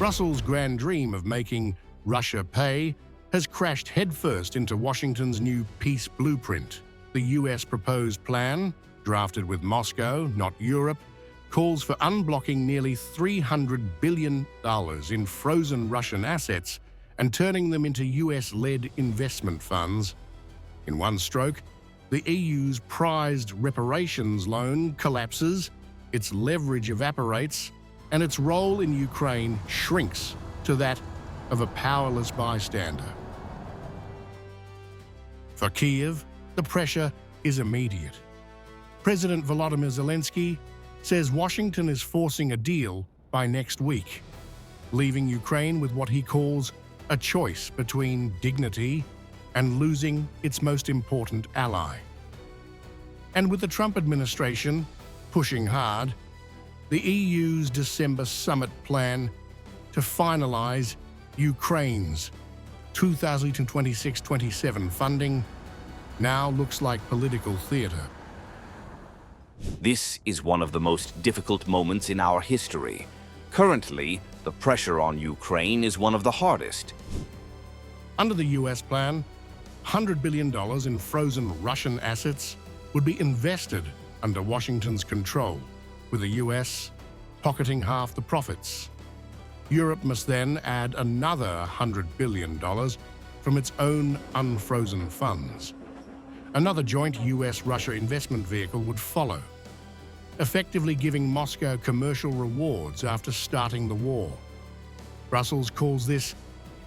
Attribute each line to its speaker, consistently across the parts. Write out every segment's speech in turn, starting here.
Speaker 1: Brussels' grand dream of making Russia pay has crashed headfirst into Washington's new peace blueprint. The US proposed plan, drafted with Moscow, not Europe, calls for unblocking nearly $300 billion in frozen Russian assets and turning them into US-led investment funds. In one stroke, the EU's prized reparations loan collapses, its leverage evaporates, and its role in Ukraine shrinks to that of a powerless bystander. For Kyiv, the pressure is immediate. President Volodymyr Zelenskyy says Washington is forcing a deal by next week, leaving Ukraine with what he calls a choice between dignity and losing its most important ally. And with the Trump administration pushing hard, the EU's December summit plan to finalize Ukraine's 2026-27 funding now looks like political theater.
Speaker 2: This is one of the most difficult moments in our history. Currently, the pressure on Ukraine is one of the hardest.
Speaker 1: Under the US plan, $100 billion in frozen Russian assets would be invested under Washington's control, with the US pocketing half the profits. Europe must then add another $100 billion from its own unfrozen funds. Another joint US-Russia investment vehicle would follow, effectively giving Moscow commercial rewards after starting the war. Brussels calls this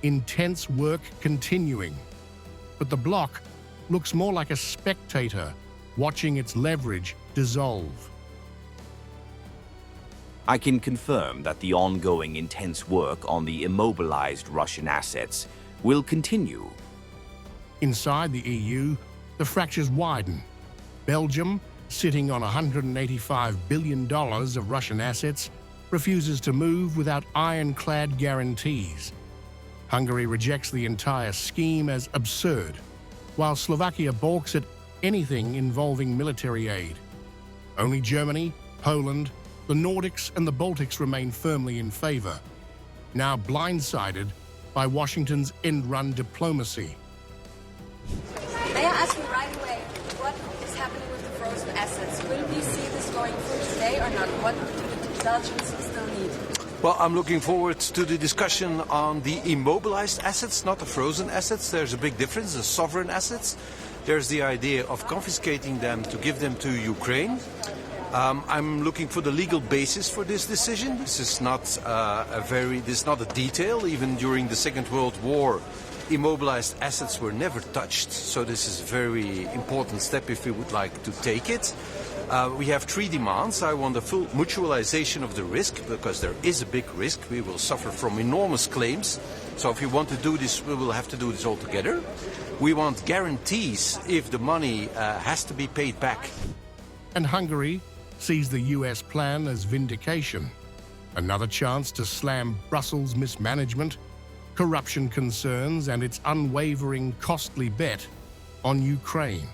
Speaker 1: intense work continuing, but the bloc looks more like a spectator watching its leverage dissolve.
Speaker 2: I can confirm that the ongoing intense work on the immobilized Russian assets will continue.
Speaker 1: Inside the EU, the fractures widen. Belgium, sitting on $185 billion of Russian assets, refuses to move without ironclad guarantees. Hungary rejects the entire scheme as absurd, while Slovakia balks at anything involving military aid. Only Germany, Poland, the Nordics and the Baltics remain firmly in favor, now blindsided by Washington's end-run diplomacy.
Speaker 3: May I ask you right away, what is happening with the frozen assets? Will we see this going through today or not? What do the Belgians still need?
Speaker 4: Well, I'm looking forward to the discussion on the immobilized assets, not the frozen assets. There's a big difference, the sovereign assets. There's the idea of confiscating them to give them to Ukraine. I'm looking for the legal basis for this decision. This is not a detail. Even during the Second World War, immobilized assets were never touched. So this is a very important step if we would like to take it. We have three demands. I want a full mutualization of the risk, because there is a big risk. We will suffer from enormous claims. So if we want to do this, we will have to do this all together. We want guarantees if the money has to be paid back.
Speaker 1: And Hungary sees the US plan as vindication, another chance to slam Brussels' mismanagement, corruption concerns, and its unwavering, costly bet on Ukraine.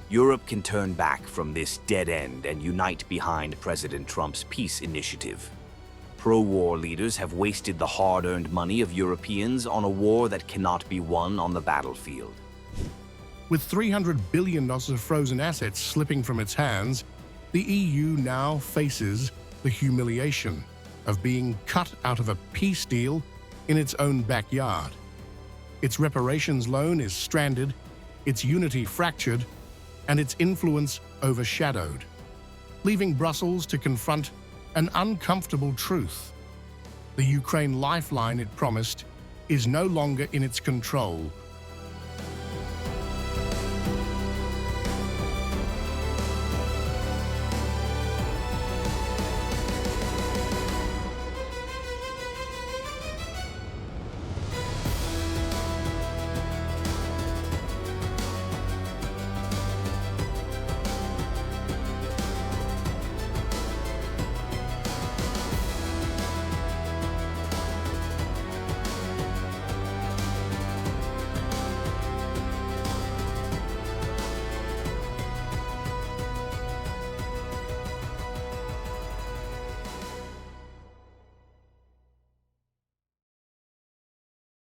Speaker 2: Europe can turn back from this dead end and unite behind President Trump's peace initiative. Pro-war leaders have wasted the hard-earned money of Europeans on a war that cannot be won on the battlefield.
Speaker 1: With $300 billion of frozen assets slipping from its hands, the EU now faces the humiliation of being cut out of a peace deal in its own backyard. Its reparations loan is stranded, its unity fractured, and its influence overshadowed, leaving Brussels to confront an uncomfortable truth. The Ukraine lifeline it promised is no longer in its control,